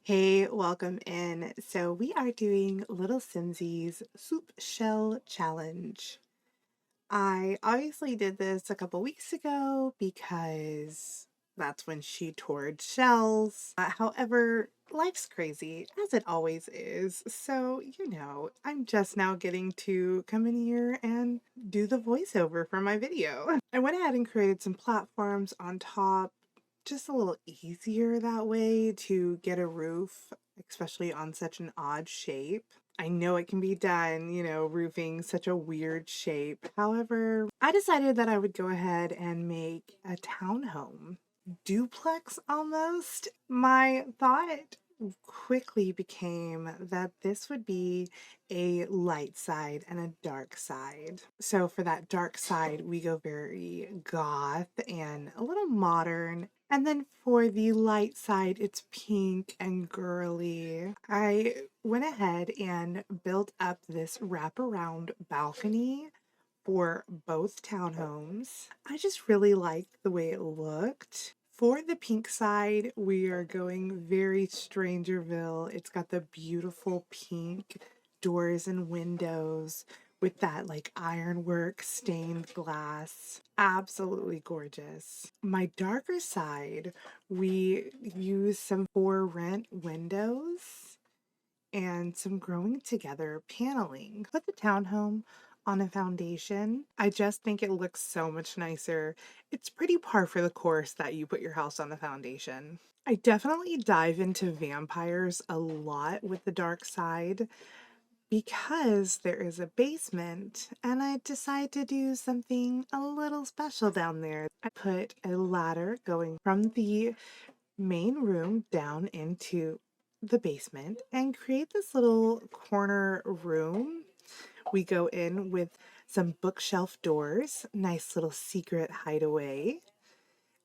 Hey, welcome in. So we are doing Little Simsie's Soup Shell Challenge. I obviously did this a couple weeks ago because that's when she toured shells. However, life's crazy, as it always is. So, I'm just now getting to come in here and do the voiceover for my video. I went ahead and created some platforms on top, just a little easier that way to get a roof, especially on such an odd shape. I know it can be done, roofing such a weird shape. However, I decided that I would go ahead and make a townhome. Duplex almost. My thought quickly became that this would be a light side and a dark side. So for that dark side, we go very goth and a little modern. And then for the light side, it's pink and girly. I went ahead and built up this wraparound balcony for both townhomes. I just really liked the way it looked. For the pink side, we are going very Strangerville. It's got the beautiful pink doors and windows with that like ironwork stained glass. Absolutely gorgeous. My darker side, we use some for rent windows and some growing together paneling. Put the townhome on a foundation. I just think it looks so much nicer. It's pretty par for the course that you put your house on the foundation. I definitely dive into vampires a lot with the dark side because there is a basement and I decide to do something a little special down there. I put a ladder going from the main room down into the basement and create this little corner room. We go in with some bookshelf doors, nice little secret hideaway.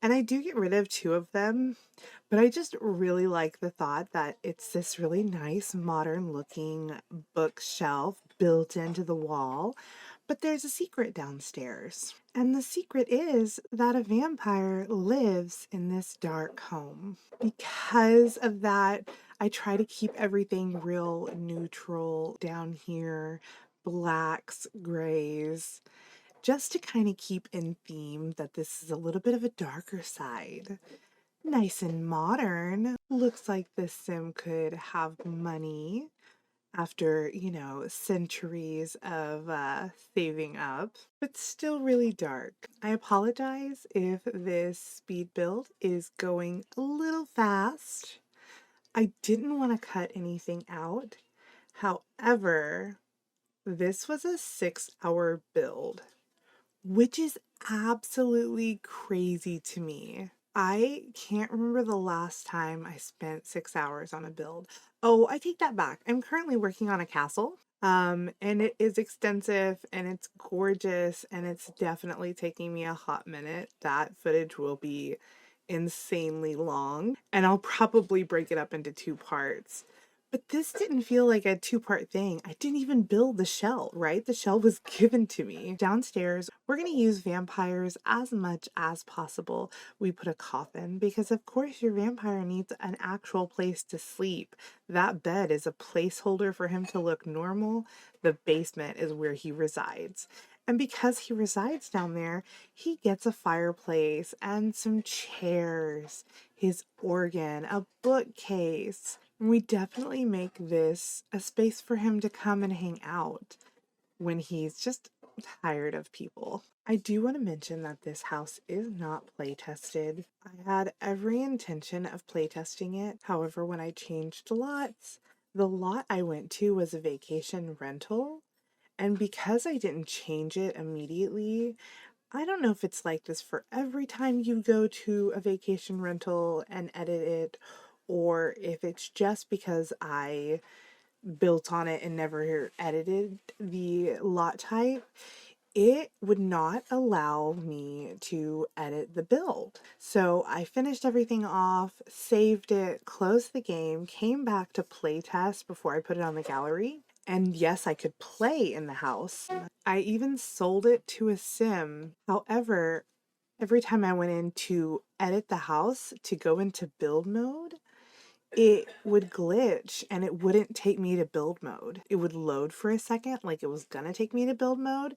And I do get rid of two of them, but I just really like the thought that it's this really nice modern looking bookshelf built into the wall, but there's a secret downstairs. And the secret is that a vampire lives in this dark home. Because of that, I try to keep everything real neutral down here, blacks, grays, just to kind of keep in theme that this is a little bit of a darker side. Nice and modern. Looks like this sim could have money after, centuries of saving up, but still really dark. I apologize if this speed build is going a little fast. I didn't want to cut anything out. However, this was a 6-hour build, which is absolutely crazy to me. I can't remember the last time I spent 6 hours on a build. Oh, I take that back. I'm currently working on a castle. And it is extensive and it's gorgeous and it's definitely taking me a hot minute. That footage will be insanely long and I'll probably break it up into two parts. But this didn't feel like a two-part thing. I didn't even build the shell, right? The shell was given to me. Downstairs, we're going to use vampires as much as possible. We put a coffin because, of course, your vampire needs an actual place to sleep. That bed is a placeholder for him to look normal. The basement is where he resides. And because he resides down there, he gets a fireplace and some chairs, his organ, a bookcase. We definitely make this a space for him to come and hang out when he's just tired of people. I do want to mention that this house is not play tested. I had every intention of play testing it. However, when I changed lots, the lot I went to was a vacation rental. And because I didn't change it immediately, I don't know if it's like this for every time you go to a vacation rental and edit it, or if it's just because I built on it and never edited the lot type. It would not allow me to edit the build. So I finished everything off, saved it, closed the game, came back to playtest before I put it on the gallery. And yes, I could play in the house. I even sold it to a sim. However, every time I went in to edit the house to go into build mode, it would glitch and it wouldn't take me to build mode. It would load for a second, like it was gonna take me to build mode,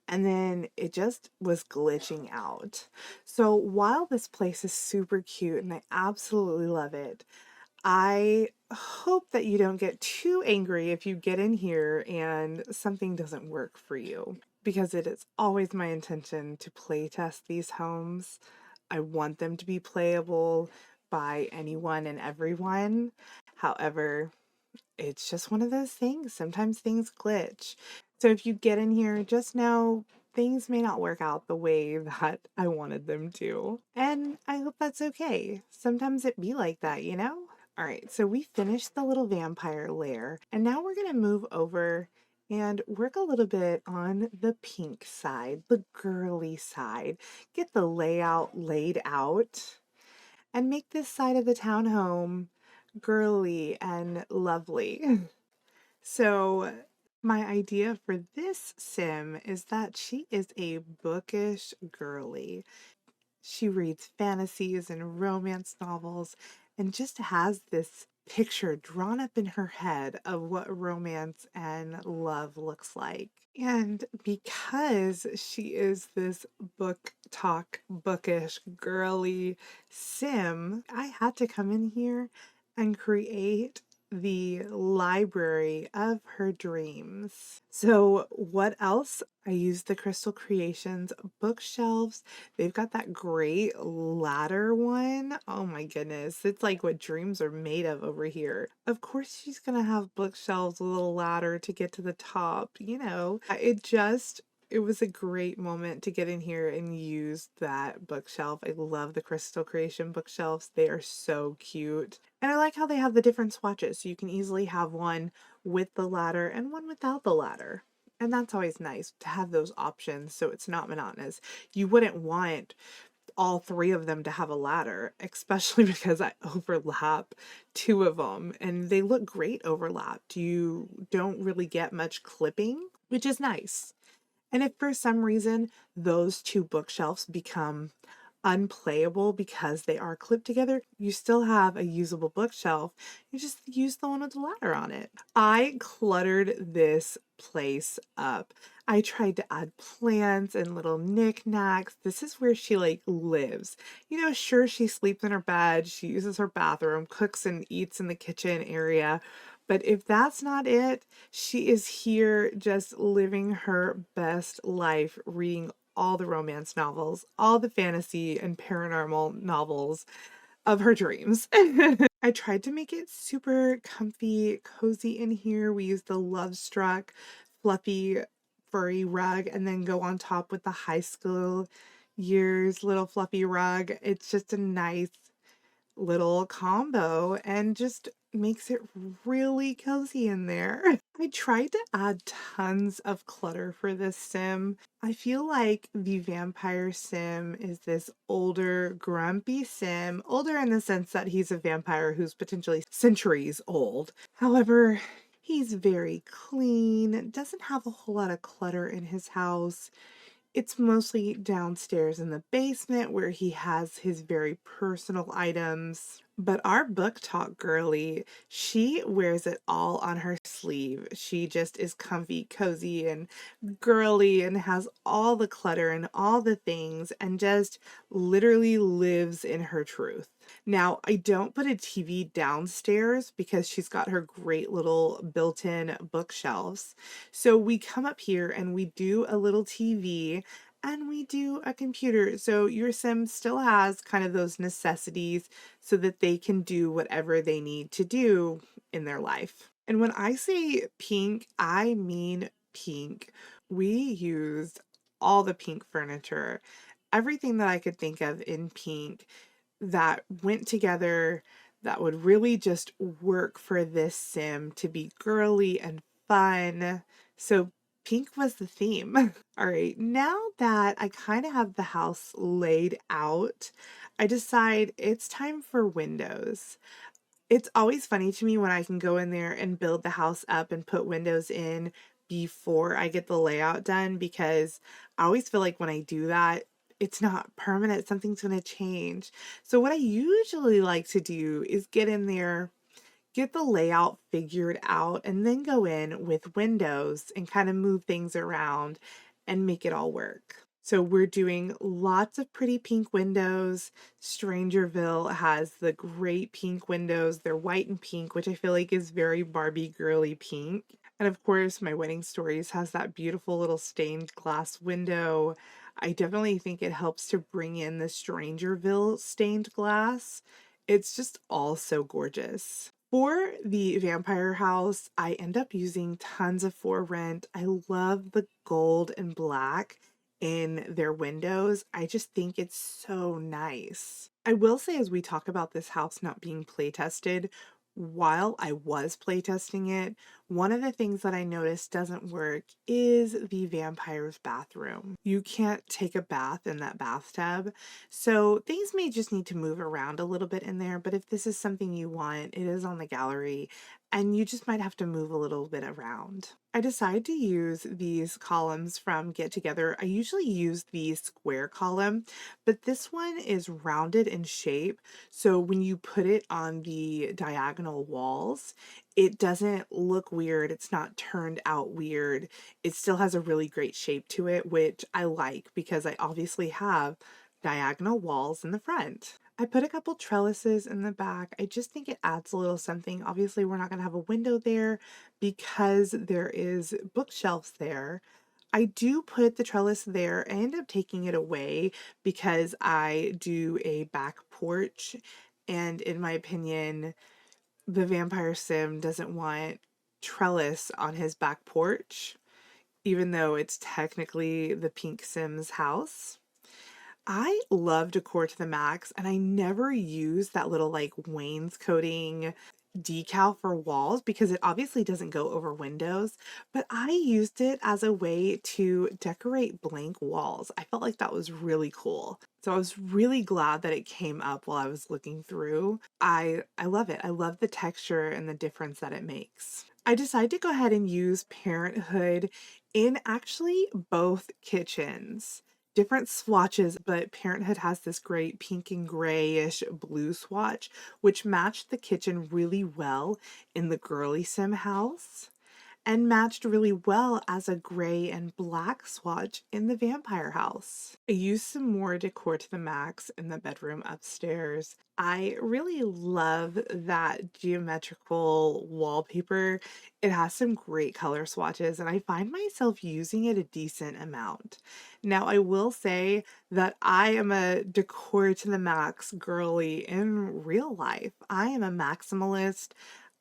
and then it just was glitching out. So while this place is super cute and I absolutely love it, I hope that you don't get too angry if you get in here and something doesn't work for you, because it is always my intention to play test these homes. I want them to be playable by anyone and everyone. However, it's just one of those things. Sometimes things glitch. So if you get in here, just know things may not work out the way that I wanted them to. And I hope that's okay. Sometimes it be like that, you know? All right, so we finished the little vampire lair, and now we're gonna move over and work a little bit on the pink side, the girly side. Get the layout laid out and make this side of the townhome girly and lovely. So my idea for this sim is that she is a bookish girly. She reads fantasies and romance novels and just has this picture drawn up in her head of what romance and love looks like. And because she is this book talk, bookish, girly sim, I had to come in here and create the library of her dreams. So, what else? I used the Crystal Creations bookshelves. They've got that great ladder one. Oh my goodness. It's like what dreams are made of over here. Of course, she's going to have bookshelves with a little ladder to get to the top. You know, it was a great moment to get in here and use that bookshelf. I love the Crystal Creation bookshelves. They are so cute. And I like how they have the different swatches. So you can easily have one with the ladder and one without the ladder. And that's always nice to have those options so it's not monotonous. You wouldn't want all three of them to have a ladder, especially because I overlap two of them and they look great overlapped. You don't really get much clipping, which is nice. And if for some reason those two bookshelves become unplayable because they are clipped together, you still have a usable bookshelf. You just use the one with the ladder on it. I cluttered this place up. I tried to add plants and little knickknacks. This is where she like lives. You know, sure, she sleeps in her bed, she uses her bathroom, cooks and eats in the kitchen area. But if that's not it, she is here just living her best life, reading all the romance novels, all the fantasy and paranormal novels of her dreams. I tried to make it super comfy, cozy in here. We used the Love Struck fluffy furry rug and then go on top with the high school years little fluffy rug. It's just a nice little combo and just makes it really cozy in there. I tried to add tons of clutter for this sim. I feel like the vampire sim is this older, grumpy sim, older in the sense that he's a vampire who's potentially centuries old. However, he's very clean, doesn't have a whole lot of clutter in his house. It's mostly downstairs in the basement where he has his very personal items. But our book talk girly, she wears it all on her sleeve. She just is comfy, cozy, and girly and has all the clutter and all the things and just literally lives in her truth. Now, I don't put a TV downstairs because she's got her great little built-in bookshelves. So we come up here and we do a little TV and we do a computer. So your sim still has kind of those necessities so that they can do whatever they need to do in their life. And when I say pink, I mean pink. We used all the pink furniture, everything that I could think of in pink that went together that would really just work for this sim to be girly and fun. So pink was the theme. All right, now that I kind of have the house laid out, I decide it's time for windows. It's always funny to me when I can go in there and build the house up and put windows in before I get the layout done, because I always feel like when I do that, it's not permanent. Something's going to change. So what I usually like to do is get in there get the layout figured out, and then go in with windows and kind of move things around and make it all work. So we're doing lots of pretty pink windows. Strangerville has the great pink windows. They're white and pink, which I feel like is very Barbie girly pink. And of course, my wedding stories has that beautiful little stained glass window. I definitely think it helps to bring in the Strangerville stained glass. It's just all so gorgeous. For the vampire house, I end up using tons of For Rent. I love the gold and black in their windows. I just think it's so nice. I will say, as we talk about this house not being play tested, while I was playtesting it, one of the things that I noticed doesn't work is the vampire's bathroom. You can't take a bath in that bathtub, so things may just need to move around a little bit in there, but if this is something you want, it is on the gallery, and you just might have to move a little bit around. I decided to use these columns from Get Together. I usually use the square column, but this one is rounded in shape, so when you put it on the diagonal walls, it doesn't look weird. It's not turned out weird. It still has a really great shape to it, which I like because I obviously have diagonal walls in the front. I put a couple trellises in the back. I just think it adds a little something. Obviously, we're not going to have a window there because there is bookshelves there. I do put the trellis there. I end up taking it away because I do a back porch, and in my opinion, the vampire sim doesn't want trellis on his back porch, even though it's technically the pink sim's house. I love decor to the max, and I never use that little like wainscoting decal for walls because it obviously doesn't go over windows, but I used it as a way to decorate blank walls. I felt like that was really cool. So I was really glad that it came up while I was looking through. I love it. I love the texture and the difference that it makes. I decided to go ahead and use Parenthood in actually both kitchens, different swatches, but Parenthood has this great pink and grayish blue swatch, which matched the kitchen really well in the girly sim house and matched really well as a gray and black swatch in the vampire house. I used some more decor to the max in the bedroom upstairs. I really love that geometrical wallpaper. It has some great color swatches, and I find myself using it a decent amount. Now, I will say that I am a decor to the max girly in real life. I am a maximalist.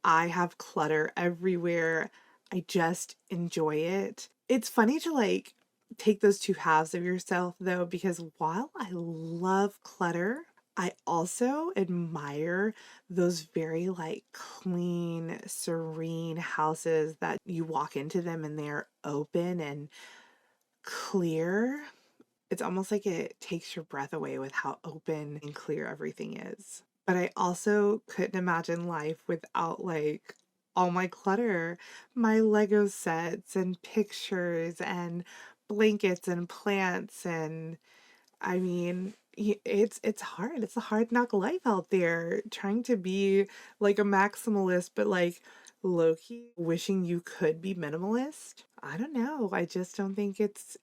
I have clutter everywhere. I just enjoy it. It's funny to like take those two halves of yourself though, because while I love clutter, I also admire those very like clean, serene houses that you walk into them and they're open and clear. It's almost like it takes your breath away with how open and clear everything is. But I also couldn't imagine life without like all my clutter, my Lego sets and pictures and blankets and plants, and I mean, it's hard. It's a hard knock life out there trying to be like a maximalist, but like low-key wishing you could be minimalist. I don't know. I just don't think it's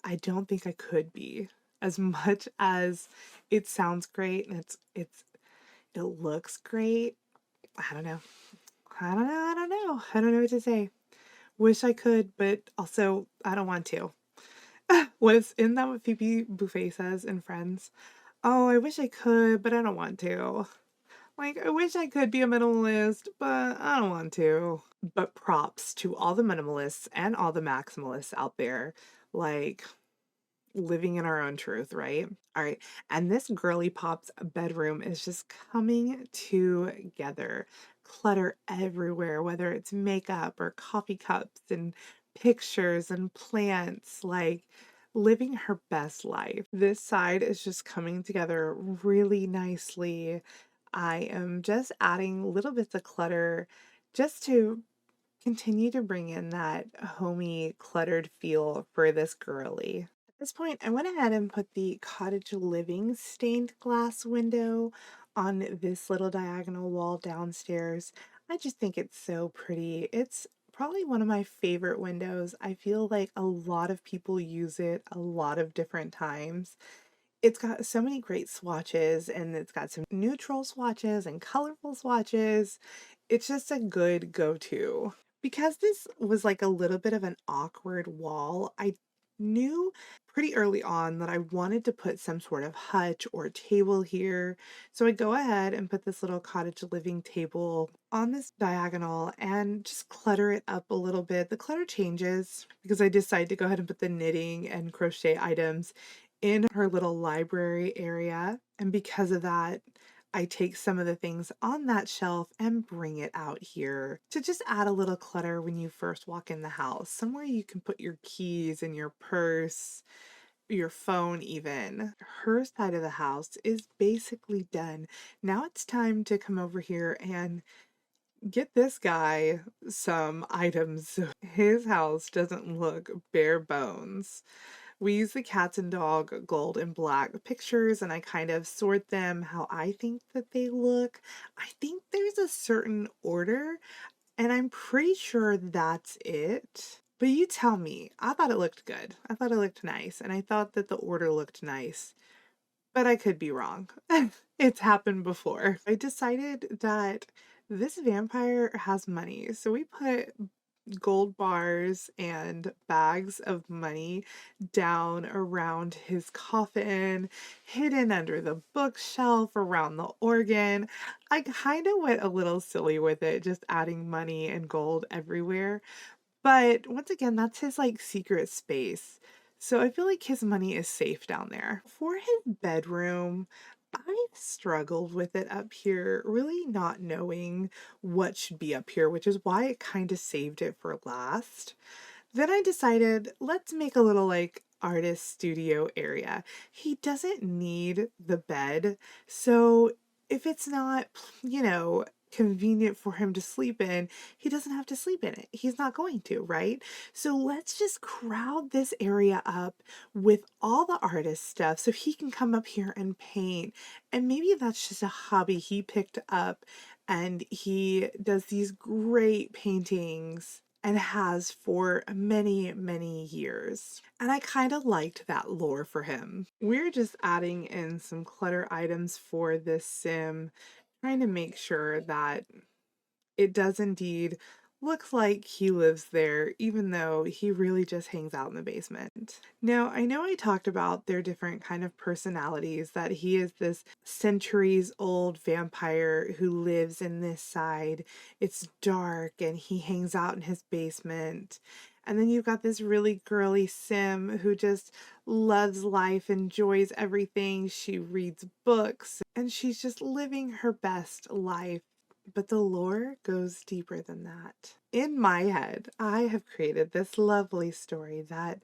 I don't think I could be, as much as it sounds great and it looks great. I don't know. I don't know. I don't know. I don't know what to say. Wish I could, but also I don't want to. Isn't that what Phoebe Buffay says in Friends? Oh, I wish I could, but I don't want to. Like, I wish I could be a minimalist, but I don't want to. But props to all the minimalists and all the maximalists out there, like living in our own truth, right? All right. And this girly pop's bedroom is just coming together. Clutter everywhere, whether it's makeup or coffee cups and pictures and plants, like living her best life. This side is just coming together really nicely. I am just adding little bits of clutter just to continue to bring in that homey, cluttered feel for this girly. At this point, I went ahead and put the cottage living stained glass window on this little diagonal wall downstairs. I just think it's so pretty. It's probably one of my favorite windows. I feel like a lot of people use it a lot of different times. It's got so many great swatches and it's got some neutral swatches and colorful swatches. It's just a good go-to. Because this was like a little bit of an awkward wall, I knew pretty early on that I wanted to put some sort of hutch or table here. So I go ahead and put this little cottage living table on this diagonal and just clutter it up a little bit. The clutter changes because I decide to go ahead and put the knitting and crochet items in her little library area. And because of that, I take some of the things on that shelf and bring it out here to just add a little clutter when you first walk in the house. Somewhere you can put your keys and your purse, your phone even. Her side of the house is basically done. Now it's time to come over here and get this guy some items so his house doesn't look bare bones. We use the cats and dog gold and black pictures and I kind of sort them how I think that they look. I think there's a certain order and I'm pretty sure that's it. But you tell me, I thought it looked good. I thought it looked nice and I thought that the order looked nice, but I could be wrong. It's happened before. I decided that this vampire has money. So we put gold bars and bags of money down around his coffin, hidden under the bookshelf, around the organ. I kind of went a little silly with it, just adding money and gold everywhere. But once again, that's his like secret space. So I feel like his money is safe down there. For his bedroom, I've struggled with it up here, really not knowing what should be up here, which is why I kind of saved it for last. Then I decided, let's make a little like artist studio area. He doesn't need the bed, so if it's not, convenient for him to sleep in, he doesn't have to sleep in it. He's not going to, right? So let's just crowd this area up with all the artist stuff so he can come up here and paint. And maybe that's just a hobby he picked up and he does these great paintings and has for many, many years. And I kind of liked that lore for him. We're just adding in some clutter items for this sim, trying to make sure that it does indeed look like he lives there, even though he really just hangs out in the basement. Now, I know I talked about their different kind of personalities, that he is this centuries old vampire who lives in this side. It's dark and he hangs out in his basement. And then you've got this really girly sim who just loves life, enjoys everything. She reads books and she's just living her best life. But the lore goes deeper than that. In my head, I have created this lovely story that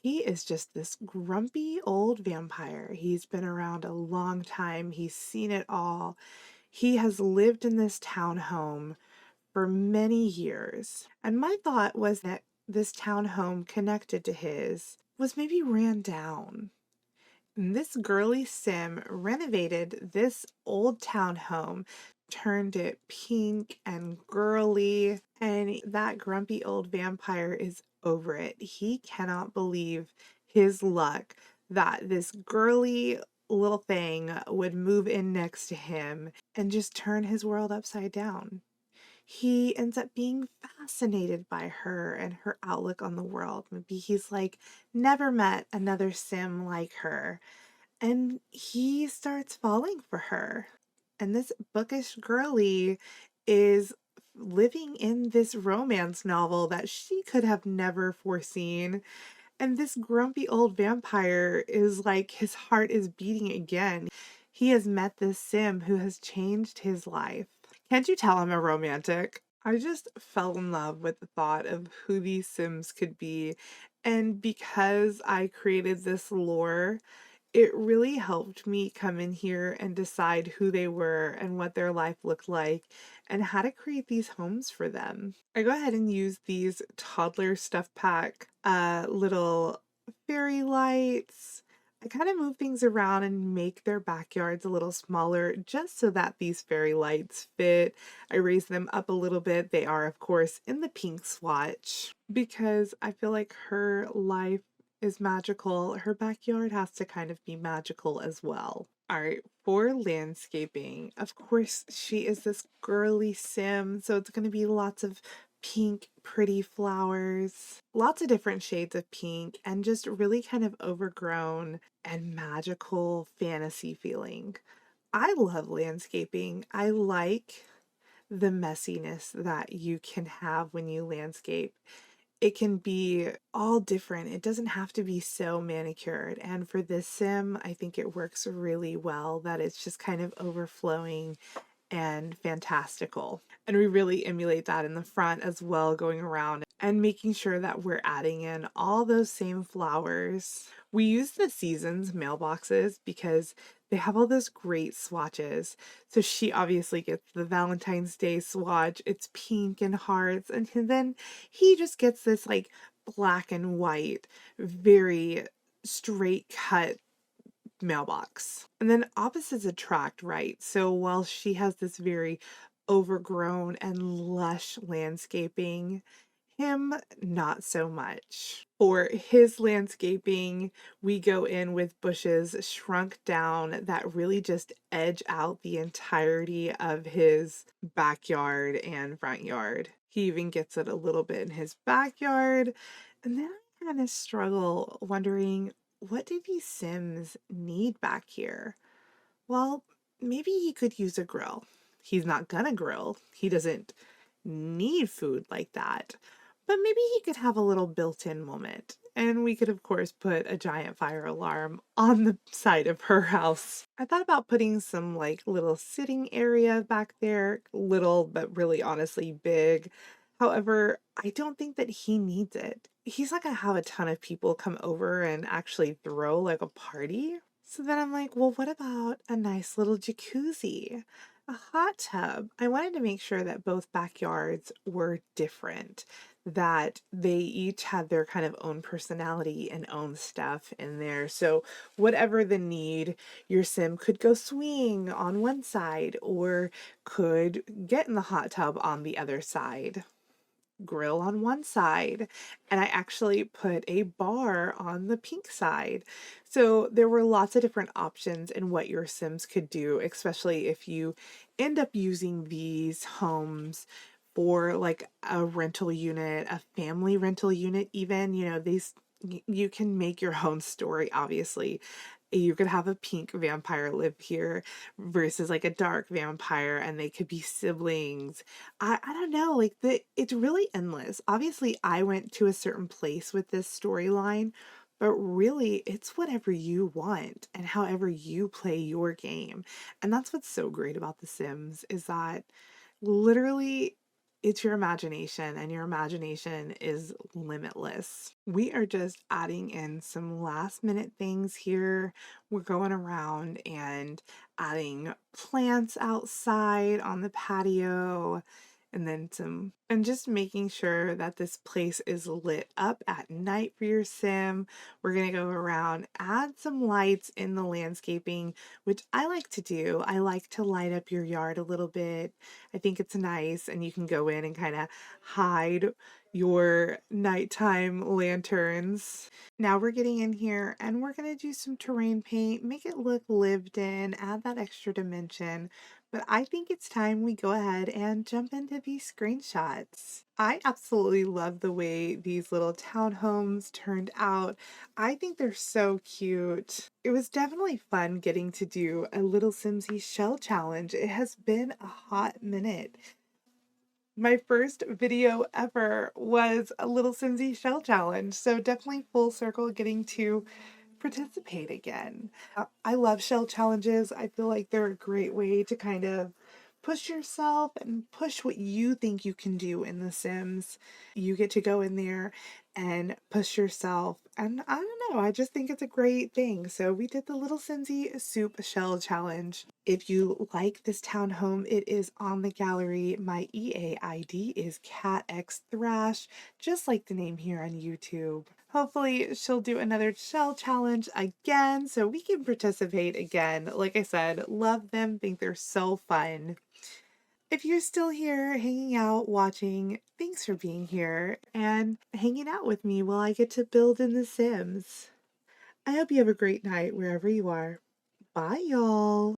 he is just this grumpy old vampire. He's been around a long time, he's seen it all. He has lived in this townhome for many years. And my thought was that this townhome connected to his was maybe ran down. This girly sim renovated this old townhome, turned it pink and girly, and that grumpy old vampire is over it. He cannot believe his luck that this girly little thing would move in next to him and just turn his world upside down. He ends up being fascinated by her and her outlook on the world. Maybe he's like, never met another sim like her. And he starts falling for her. And this bookish girly is living in this romance novel that she could have never foreseen. And this grumpy old vampire is like, his heart is beating again. He has met this sim who has changed his life. Can't you tell I'm a romantic? I just fell in love with the thought of who these sims could be. And because I created this lore, it really helped me come in here and decide who they were and what their life looked like and how to create these homes for them. I go ahead and use these toddler stuff pack little fairy lights. I kind of move things around and make their backyards a little smaller just so that these fairy lights fit. I raise them up a little bit. They are, of course, in the pink swatch because I feel like her life is magical. Her backyard has to kind of be magical as well. All right, for landscaping, of course, she is this girly sim, so it's going to be lots of pink, pretty flowers, lots of different shades of pink, and just really kind of overgrown and magical fantasy feeling. I love landscaping. I like the messiness that you can have when you landscape. It can be all different. It doesn't have to be so manicured. And for this sim, I think it works really well that it's just kind of overflowing and fantastical. And we really emulate that in the front as well, going around and making sure that we're adding in all those same flowers. We use the seasons mailboxes because they have all those great swatches. So she obviously gets the Valentine's Day swatch. It's pink and hearts. And then he just gets this like black and white, very straight cut mailbox. And then opposites attract, right? So while she has this very overgrown and lush landscaping, him not so much. For his landscaping, we go in with bushes shrunk down that really just edge out the entirety of his backyard and front yard. He even gets it a little bit in his backyard. And then I kind of struggle wondering, what do these Sims need back here? Well, maybe he could use a grill. He's not gonna grill. He doesn't need food like that. But maybe he could have a little built-in moment. And we could, of course, put a giant fire alarm on the side of her house. I thought about putting some like little sitting area back there, little but really honestly big. However, I don't think that he needs it. He's not gonna have a ton of people come over and actually throw like a party. So then I'm like, well, what about a nice little jacuzzi? A hot tub. I wanted to make sure that both backyards were different, that they each had their kind of own personality and own stuff in there. So, whatever the need, your sim could go swing on one side or could get in the hot tub on the other side, grill on one side, and I actually put a bar on the pink side. So there were lots of different options in what your Sims could do, especially if you end up using these homes for like a rental unit, a family rental unit, even, these you can make your own story, obviously. You could have a pink vampire live here versus like a dark vampire, and they could be siblings. I don't know, like it's really endless. Obviously, I went to a certain place with this storyline, but really it's whatever you want and however you play your game. And that's what's so great about The Sims is that literally it's your imagination and your imagination is limitless. We are just adding in some last minute things here. We're going around and adding plants outside on the patio and then and just making sure that this place is lit up at night for your sim. We're going to go around, add some lights in the landscaping, which I like to do. I like to light up your yard a little bit. I think it's nice, and you can go in and kind of hide your nighttime lanterns. Now we're getting in here and we're going to do some terrain paint, make it look lived in, add that extra dimension. But I think it's time we go ahead and jump into these screenshots. I absolutely love the way these little townhomes turned out. I think they're so cute. It was definitely fun getting to do a Little Simsy shell challenge. It has been a hot minute. My first video ever was a Little Simsy shell challenge, so definitely full circle getting to participate again. I love shell challenges. I feel like they're a great way to kind of push yourself and push what you think you can do in The Sims. You get to go in there and push yourself. And I don't know, I just think it's a great thing. So we did the Little Simsy Soup Shell Challenge. If you like this townhome, it is on the gallery. My EA ID is katxthrash, just like the name here on YouTube. Hopefully she'll do another shell challenge again so we can participate again. Like I said, love them, think they're so fun. If you're still here hanging out, watching, thanks for being here and hanging out with me while I get to build in The Sims. I hope you have a great night wherever you are. Bye, y'all.